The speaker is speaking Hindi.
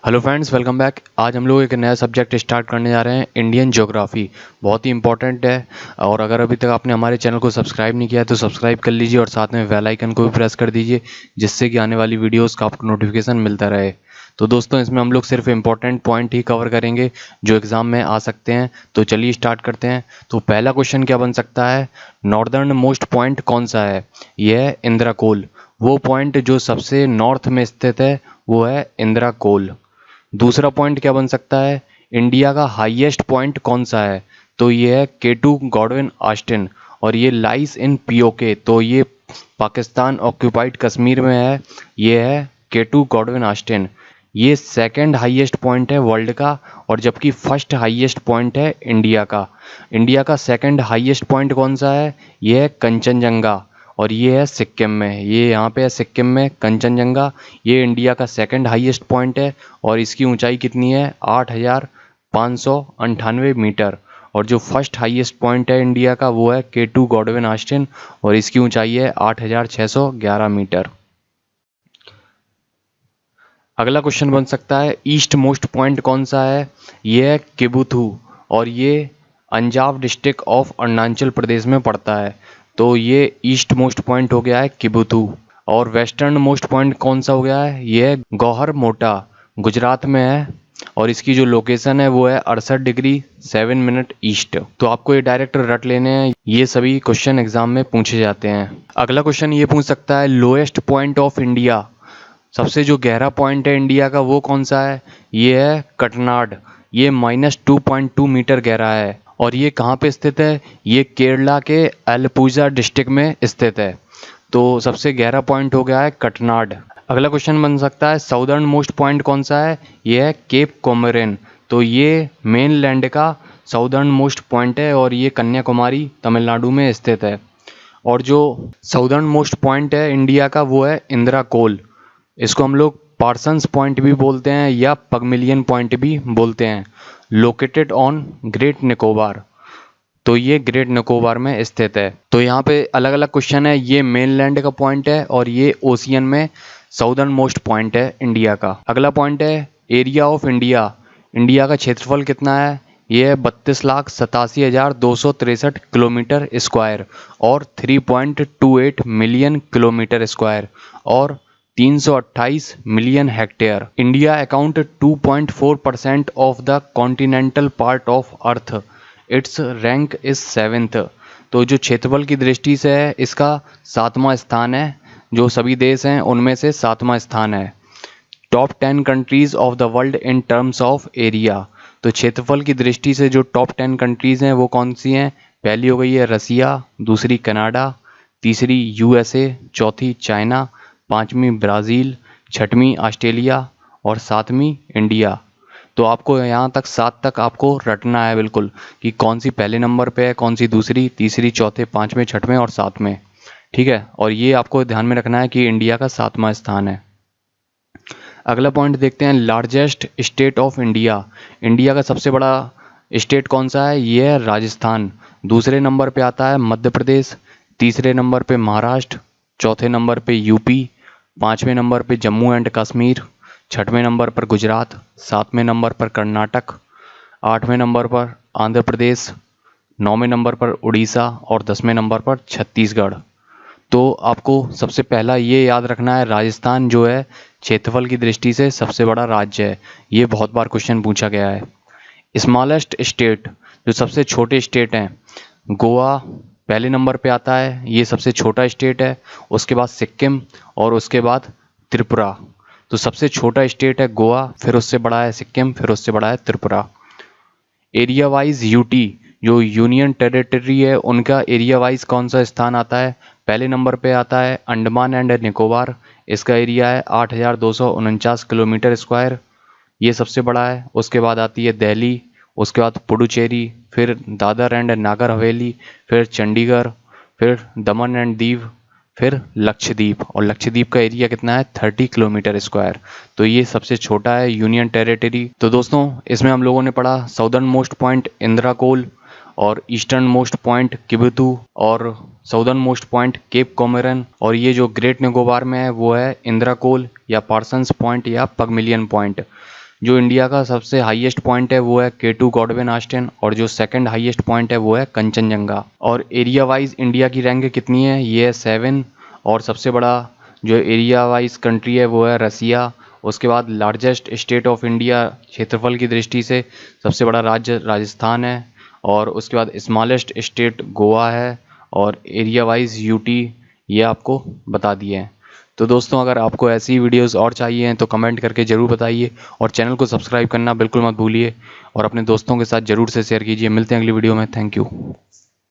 Hello friends, welcome back. आज हम लोग एक नया सब्जेक्ट स्टार्ट करने जा रहे हैं, इंडियन ज्योग्राफी। बहुत ही इंपॉर्टेंट है और अगर अभी तक आपने हमारे चैनल को सब्सक्राइब नहीं किया है तो सब्सक्राइब कर लीजिए और साथ में बेल आइकन को भी प्रेस कर दीजिए, जिससे कि आने वाली वीडियोस का आपको नोटिफिकेशन मिलता रहे। तो दोस्तों, इसमें हम लोग सिर्फ इंपॉर्टेंट पॉइंट ही कवर करेंगे जो एग्ज़ाम में आ सकते हैं। तो चलिए स्टार्ट करते हैं। तो पहला क्वेश्चन क्या बन सकता है, नॉर्दर्न मोस्ट पॉइंट कौन सा है? यह है इंदिरा कोल। वो पॉइंट जो सबसे नॉर्थ में स्थित है वो है इंदिरा कोल। दूसरा पॉइंट क्या बन सकता है, इंडिया का हाईएस्ट पॉइंट कौन सा है? तो ये है केटू गॉडविन ऑस्टिन और ये लाइस इन पीओके। तो ये पाकिस्तान ऑक्यूपाइड कश्मीर में है। ये है केटू गॉडविन ऑस्टिन। ये सेकंड हाईएस्ट पॉइंट है वर्ल्ड का, और जबकि फर्स्ट हाईएस्ट पॉइंट है इंडिया का। इंडिया का सेकंड हाईएस्ट पॉइंट कौन सा है? ये है कंचनजंगा और ये है सिक्किम में। ये यहाँ पे है सिक्किम में कंचनजंगा। ये इंडिया का सेकंड हाईएस्ट पॉइंट है और इसकी ऊंचाई कितनी है? 8,598 मीटर। और जो फर्स्ट हाईएस्ट पॉइंट है इंडिया का वो है केटू गॉडविन ऑस्टिन और इसकी ऊंचाई है 8,611 मीटर। अगला क्वेश्चन बन सकता है, ईस्ट मोस्ट पॉइंट कौन सा है? ये है किबुथू और ये अंजाव डिस्ट्रिक्ट ऑफ अरुणाचल प्रदेश में पड़ता है। तो ये ईस्ट मोस्ट पॉइंट हो गया है किबुथू। और वेस्टर्न मोस्ट पॉइंट कौन सा हो गया है? ये है गौहर मोटा, गुजरात में है और इसकी जो लोकेशन है वो है 68 डिग्री 7 मिनट ईस्ट। तो आपको ये डायरेक्ट रट लेने हैं, ये सभी क्वेश्चन एग्जाम में पूछे जाते हैं। अगला क्वेश्चन ये पूछ सकता है, लोएस्ट पॉइंट ऑफ इंडिया, सबसे जो गहरा पॉइंट है इंडिया का वो कौन सा है? ये है कटनाड। ये -2.2 मीटर गहरा है और ये कहाँ पे स्थित है? ये केरला के एलपुजा डिस्ट्रिक्ट में स्थित है। तो सबसे गहरा पॉइंट हो गया है कटनाड। अगला क्वेश्चन बन सकता है, साउदर्न मोस्ट पॉइंट कौन सा है? ये है केप कोमोरिन। तो ये मेन लैंड का साउदर्न मोस्ट पॉइंट है और ये कन्याकुमारी तमिलनाडु में स्थित है। और जो साउदर्न मोस्ट पॉइंट है इंडिया का वो है इंदिरा कोल। इसको हम लोग पार्सन्स पॉइंट भी बोलते हैं या पगमिलियन पॉइंट भी बोलते हैं। Located on great Nicobar. तो ये ग्रेट निकोबार में स्थित है। तो यहाँ पे अलग अलग क्वेश्चन है, ये मेनलैंड का पॉइंट है और ये ओशियन में साउदर्न मोस्ट पॉइंट है इंडिया का। अगला पॉइंट है, एरिया ऑफ इंडिया। इंडिया का क्षेत्रफल कितना है? ये है 32,87,263 किलोमीटर स्क्वायर और 3.28 मिलियन किलोमीटर स्क्वायर और 328 million hectare. India account 2.4% of the continental part of earth. It's rank is 7th। तो जो क्षेत्रफल की दृष्टि से है इसका 7वां स्थान है, जो सभी देश हैं उनमें से 7वां स्थान है। Top 10 countries of the world in terms of area. तो क्षेत्रफल की दृष्टि से जो टॉप 10 कंट्रीज हैं वो कौन सी हैं? पहली हो गई है रसिया, दूसरी कनाडा, तीसरी यूएसए, चौथी चाइना, पाँचवीं ब्राज़ील, छठवीं ऑस्ट्रेलिया और सातवीं इंडिया। तो आपको यहाँ तक 7 तक आपको रटना है बिल्कुल, कि कौन सी पहले नंबर पे है, कौन सी दूसरी, तीसरी, चौथे, पाँचवें, छठवें और सातवें। ठीक है, और ये आपको ध्यान में रखना है कि इंडिया का 7वां स्थान है। अगला पॉइंट देखते हैं, largest state of India. India का सबसे बड़ा स्टेट कौन सा है? ये है राजस्थान। दूसरे नंबर पे आता है मध्य प्रदेश, तीसरे नंबर पे महाराष्ट्र, चौथे नंबर पे यूपी, पाँचवें नंबर पे जम्मू एंड कश्मीर, छठवें नंबर पर गुजरात, सातवें नंबर पर कर्नाटक, आठवें नंबर पर आंध्र प्रदेश, नौवें नंबर पर उड़ीसा और 10वें नंबर पर छत्तीसगढ़। तो आपको सबसे पहला ये याद रखना है, राजस्थान जो है क्षेत्रफल की दृष्टि से सबसे बड़ा राज्य है। ये बहुत बार क्वेश्चन पूछा गया है। स्मॉलेस्ट स्टेट, जो सबसे छोटे स्टेट हैं, गोवा पहले नंबर पे आता है, ये सबसे छोटा स्टेट है। उसके बाद सिक्किम और उसके बाद त्रिपुरा। तो सबसे छोटा स्टेट है गोवा, फिर उससे बड़ा है सिक्किम, फिर उससे बड़ा है त्रिपुरा। एरिया वाइज यूटी, जो यूनियन टेरिटरी है, उनका एरिया वाइज कौन सा स्थान आता है? पहले नंबर पे आता है अंडमान एंड निकोबार। इसका एरिया है 8,249 किलोमीटर स्क्वायर, ये सबसे बड़ा है। उसके बाद आती है दिल्ली, उसके बाद पुडुचेरी, फिर दादर एंड नागर हवेली, फिर चंडीगढ़, फिर दमन एंड दीव, फिर लक्षद्वीप। और लक्षद्वीप का एरिया कितना है? 30 किलोमीटर स्क्वायर। तो ये सबसे छोटा है यूनियन टेरिटरी। तो दोस्तों, इसमें हम लोगों ने पढ़ा southernmost point Indira col और ईस्टर्न मोस्ट पॉइंट किबुतू और southernmost point Cape Comorin, और ये जो ग्रेट निकोबार में है वो है इंदिरा कोल या पार्सन्स पॉइंट या पगमिलियन पॉइंट। जो इंडिया का सबसे हाईएस्ट पॉइंट है वो है K2 गॉडविन ऑस्टिन, और जो सेकंड हाईएस्ट पॉइंट है वो है कंचनजंगा। और एरिया वाइज इंडिया की रैंक कितनी है, ये है 7। और सबसे बड़ा जो एरिया वाइज कंट्री है वो है रसिया। उसके बाद लार्जेस्ट स्टेट ऑफ इंडिया क्षेत्रफल की दृष्टि से सबसे बड़ा राज्य राजस्थान है, और उसके बाद स्मॉलेस्ट स्टेट गोवा है, और एरिया वाइज यूटी, ये आपको बता दिए हैं। तो दोस्तों अगर आपको ऐसी वीडियोस और चाहिए हैं तो कमेंट करके ज़रूर बताइए, और चैनल को सब्सक्राइब करना बिल्कुल मत भूलिए, और अपने दोस्तों के साथ ज़रूर से शेयर कीजिए। मिलते हैं अगली वीडियो में। Thank you.